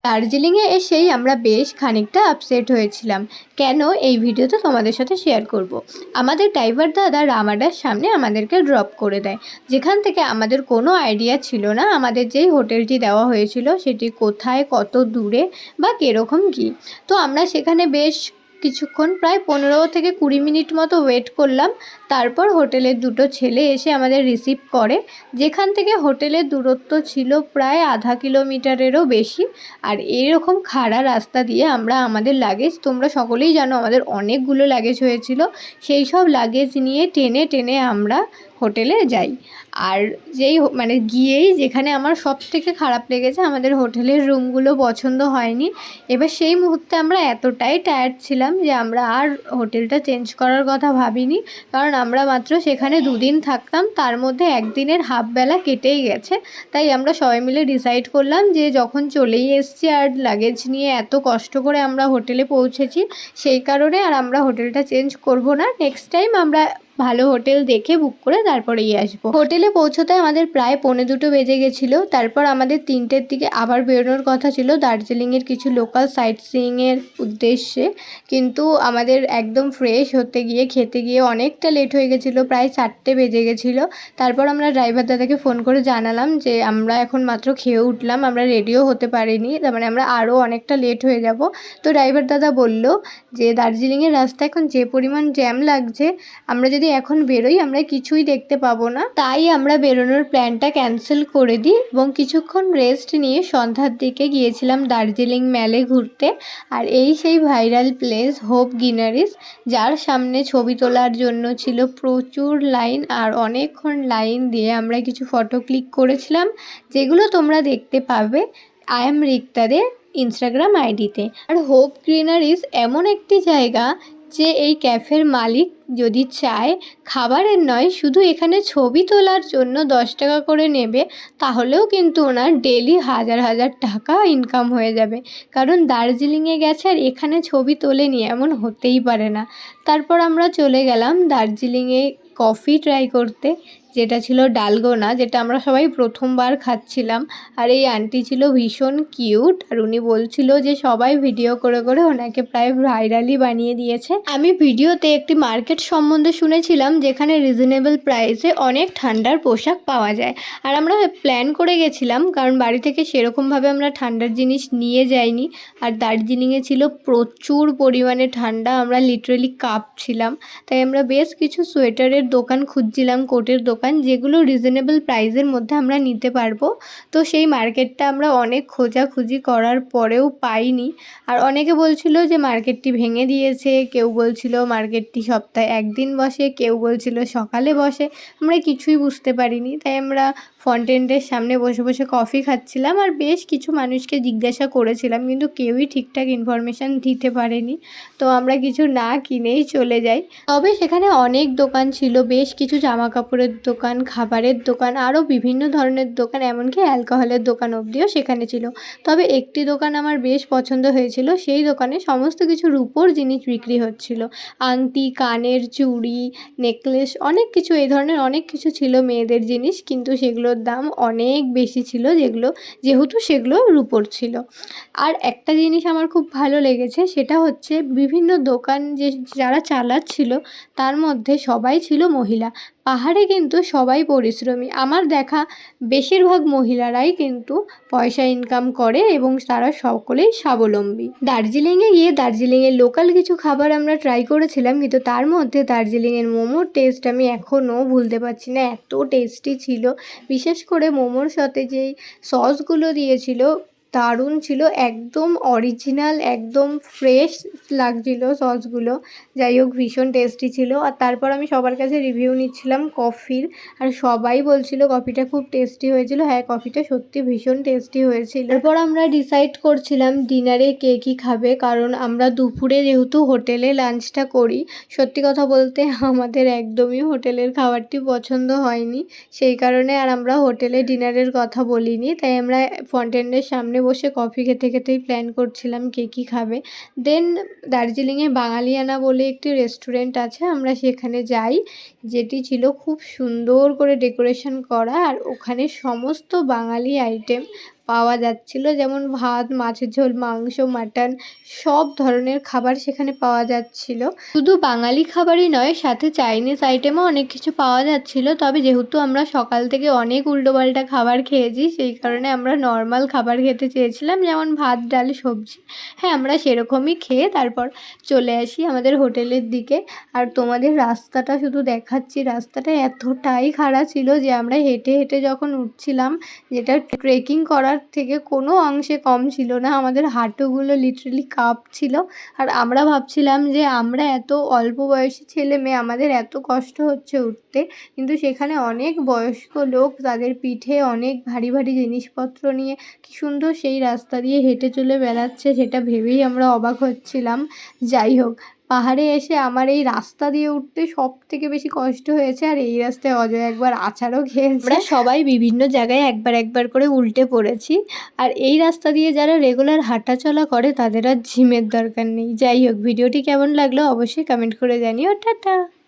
দার্জিলিংয়ে এসেই আমরা বেশ খানিকটা আপসেট হয়েছিলাম। কেন, এই ভিডিওতে তোমাদের সাথে শেয়ার করব। আমাদের ড্রাইভার দাদা রামাডার সামনে আমাদেরকে ড্রপ করে দেয়, যেখান থেকে আমাদের কোনো আইডিয়া ছিল না আমাদের যেই হোটেলটি দেওয়া হয়েছিল সেটি কোথায়, কত দূরে বা কীরকম কী। তো আমরা সেখানে বেশ কিছুক্ষণ, প্রায় 15 থেকে 20 মিনিট মতো ওয়েট করলাম। তারপর হোটেলের দুটো ছেলে এসে আমাদের রিসিভ করে, যেখান থেকে হোটেলের দূরত্ব ছিল প্রায় আধা কিলোমিটারেরও বেশি। আর এরকম খাড়া রাস্তা দিয়ে আমরা আমাদের লাগেজ, তোমরা সকলেই জানো আমাদের অনেকগুলো লাগেজ হয়েছিল, সেই সব লাগেজ নিয়ে টেনে টেনে আমরা হোটেলে যাই। আর গিয়েই যেখানে আমার সব থেকে খারাপ লেগেছে, আমাদের হোটেলের রুমগুলো পছন্দ হয়নি। এবার সেই মুহূর্তে আমরা এতটাই টায়ার্ড ছিলাম যে আমরা আর হোটেলটা চেঞ্জ করার কথা ভাবিনি, কারণ আমরা মাত্র সেখানে 2 দিন থাকতাম, তার মধ্যে একদিনের হাফ বেলা কেটেই গেছে। তাই আমরা সবাই মিলে ডিসাইড করলাম যে যখন চলেই এসছি আর লাগেজ নিয়ে এত কষ্ট করে আমরা হোটেলে পৌঁছেছি, সেই কারণে আর আমরা হোটেলটা চেঞ্জ করব না। নেক্সট টাইম আমরা ভালো হোটেল দেখে বুক করে তারপরেই আসবো। হোটেলে পৌঁছতে আমাদের প্রায় 1:45 বেজে গেছিলো। তারপর আমাদের 3টের দিকে আবার বেরোনোর কথা ছিল দার্জিলিংয়ের কিছু লোকাল সাইট সিইংয়ের উদ্দেশ্যে, কিন্তু আমাদের একদম ফ্রেশ হতে গিয়ে খেতে গিয়ে অনেকটা লেট হয়ে গেছিলো, প্রায় 4টে বেজে গেছিলো। তারপর আমরা ড্রাইভার দাদাকে ফোন করে জানালাম যে আমরা এখন মাত্র খেয়ে উঠলাম, আমরা রেডিও হতে পারিনি, তার মানে আমরা আরও অনেকটা লেট হয়ে যাব। তো ড্রাইভার দাদা বলল যে দার্জিলিংয়ের রাস্তা এখন যে পরিমাণ জ্যাম লাগছে, আমরা যদি এখন বেরোই আমরা কিছুই দেখতে পাবো না। তাই আমরা বেরোনোর প্ল্যানটা ক্যান্সেল করে দিই এবং কিছুক্ষণ রেস্ট নিয়ে সন্ধ্যার দিকে গিয়েছিলাম দার্জিলিং ম্যালে ঘুরতে। আর এই সেই ভাইরাল প্লেস হোপ গ্রিনারিজ, যার সামনে ছবি তোলার জন্য ছিল প্রচুর লাইন। আর অনেকক্ষণ লাইন দিয়ে আমরা কিছু ফটো ক্লিক করেছিলাম, যেগুলো তোমরা দেখতে পাবে আই এম রিক্তাদের ইনস্টাগ্রাম আইডিতে। আর হোপ গ্রিনারিজ এমন একটি জায়গা যে এই ক্যাফের মালিক যদি চায় খাবারের নয়, শুধু এখানে ছবি তোলার জন্য 10 টাকা করে নেবে, তাহলেও কিন্তু ওনার ডেলি হাজার হাজার টাকা ইনকাম হয়ে যাবে। কারণ দার্জিলিংয়ে গেছে আর এখানে ছবি তোলেনি, এমন হতেই পারে না। তারপর আমরা চলে গেলাম দার্জিলিংয়ে কফি ট্রাই করতে, যেটা ছিল ডালগোনা, যেটা আমরা সবাই প্রথমবার খাচ্ছিলাম। আর এই আন্টি ছিল ভীষণ কিউট, আর উনি বলছিল যে সবাই ভিডিও করে করে ওনাকে প্রায় ভাইরালই বানিয়ে দিয়েছে। আমি ভিডিওতে একটি মার্কেট সম্বন্ধে শুনেছিলাম যেখানে রিজনেবল প্রাইসে অনেক ঠান্ডার পোশাক পাওয়া যায়। আর আমরা প্ল্যান করে গেছিলাম, কারণ বাড়ি থেকে সেরকমভাবে আমরা ঠান্ডার জিনিস নিয়ে যাইনি। আর দার্জিলিংয়ে ছিল প্রচুর পরিমাণে ঠান্ডা, আমরা লিটারেলি কাঁপছিলাম। তাই আমরা বেশ কিছু সোয়েটারের দোকান খুঁজছিলাম, কোটের দোকান, যেগুলো রিজনেবল প্রাইসের মধ্যে আমরা নিতে পারবো। তো সেই মার্কেটটা আমরা অনেক খোঁজাখুঁজি করার পরেও পাইনি। আর অনেকে বলছিল যে মার্কেটটি ভেঙে দিয়েছে, কেউ বলছিল মার্কেটটি সপ্তাহে 1 দিন বসে, কেউ বলছিল সকালে বসে। আমরা কিছুই বুঝতে পারিনি। তাই আমরা ফন্টেনের সামনে বসে বসে কফি খাচ্ছিলাম আর বেশ কিছু মানুষকে জিজ্ঞাসা করেছিলাম, কিন্তু কেউই ঠিকঠাক ইনফরমেশান দিতে পারেনি। তো আমরা কিছু না কিনেই চলে যাই। তবে সেখানে অনেক দোকান ছিল, বেশ কিছু জামা কাপড়ের দোকান, খাবারের দোকান, আরও বিভিন্ন ধরনের দোকান, এমনকি অ্যালকোহলের দোকান অবধিও সেখানে ছিল। তবে একটি দোকান আমার বেশ পছন্দ হয়েছিল, সেই দোকানে সমস্ত কিছু রূপোর জিনিস বিক্রি হচ্ছিল, আংটি, কানের চুড়ি, নেকলেস, অনেক কিছু, এই ধরনের অনেক কিছু ছিল মেয়েদের জিনিস, কিন্তু সেগুলোর দাম অনেক বেশি ছিল, যেহেতু সেগুলো রূপোর ছিল। আর একটা জিনিস আমার খুব ভালো লেগেছে, সেটা হচ্ছে বিভিন্ন দোকান যারা চালাচ্ছিল তার মধ্যে সবাই ছিল মহিলা। পাহাড়ে কিন্তু সবাই পরিশ্রমী, আমার দেখা বেশিরভাগ মহিলারাই কিন্তু পয়সা ইনকাম করে এবং তারা সকলেই স্বাবলম্বী। দার্জিলিংয়ে গিয়ে দার্জিলিংয়ের লোকাল কিছু খাবার আমরা ট্রাই করেছিলাম, কিন্তু তার মধ্যে দার্জিলিংয়ের মোমোর টেস্ট আমি এখনও ভুলতে পারছি না, এত টেস্টি ছিল। বিশেষ করে মোমোর সাথে যেই সসগুলো দিয়েছিল দারুণ ছিল, একদম অরিজিনাল, একদম ফ্রেশ লাগছিল সসগুলো। যাই হোক, ভীষণ টেস্টি ছিল। আর তারপর আমি সবার কাছে রিভিউ নিচ্ছিলাম কফির, আর সবাই বলছিল কফিটা খুব টেস্টি হয়েছিল। হ্যাঁ, কফিটা সত্যি ভীষণ টেস্টি হয়েছিল। এরপর আমরা ডিসাইড করছিলাম ডিনারে কে কী খাবে, কারণ আমরা দুপুরে যেহেতু হোটেলে লাঞ্চটা করি, সত্যি কথা বলতে আমাদের একদমই হোটেলের খাবারটি পছন্দ হয়নি, সেই কারণে আর আমরা হোটেলে ডিনারের কথা বলিনি। তাই আমরা ফন্টেনের সামনে বসে কফি খেতে খেতেই প্ল্যান করছিলাম কে কী খাবে। দেন দার্জিলিংয়ে বাঙালিয়ানা বলে একটি রেস্টুরেন্ট আছে, আমরা সেখানে যাই, যেটি ছিল খুব সুন্দর করে ডেকোরেশন করা, আর ওখানে সমস্ত বাঙালি আইটেম পাওয়া যাচ্ছিল, যেমন ভাত, মাছের ঝোল, মাংস, মাটন সব ধরনের খাবার সেখানে পাওয়া যাচ্ছিল। শুধু বাঙালি খাবারই নয়, সাথে চাইনিজ আইটেমও অনেক কিছু পাওয়া যাচ্ছিল। তবে যেহেতু আমরা সকাল থেকে অনেক উল্টোপাল্টা খাবার খেয়েছি, সেই কারণে আমরা নর্মাল খাবার খেতে চেয়েছিলাম, যেমন ভাত, ডাল, সবজি। হ্যাঁ, আমরা সেরকমই খেয়ে তারপর চলে আসি আমাদের হোটেলের দিকে। আর তোমাদের রাস্তাটা শুধু দেখাচ্ছি, রাস্তাটা এতটাই খাড়া ছিল যে আমরা হেঁটে হেঁটে যখন উঠছিলাম, যেটা ট্রেকিং করার থেকে কোনো অংশে কম ছিল না। আমাদের হাঁটুগুলো লিটারালি কাঁপছিল। আর আমরা ভাবছিলাম যে আমরা এত অল্প বয়সী ছেলে মেয়ে, আমাদের এত কষ্ট হচ্ছে উঠতে, কিন্তু সেখানে অনেক বয়স্ক লোক তাদের পিঠে অনেক ভারী ভারী জিনিসপত্র নিয়ে কি সুন্দর সেই রাস্তা দিয়ে হেঁটে চলে বেড়াচ্ছে, সেটা ভেবেই আমরা অবাক হচ্ছিলাম। যাই হোক, পাহাড়ে এসে আমার এই রাস্তা দিয়ে উঠতে সব থেকে বেশি কষ্ট হয়েছে। আর এই রাস্তায় অজয় একবার আছাড়ও খেয়েছে। আমরা সবাই বিভিন্ন জায়গায় একবার একবার করে উল্টে পড়েছি। আর এই রাস্তা দিয়ে যারা রেগুলার হাঁটাচলা করে তাদের আর জিমের দরকার নেই। যাই হোক, ভিডিওটি কেমন লাগলো অবশ্যই কমেন্ট করে জানিও। টাটা।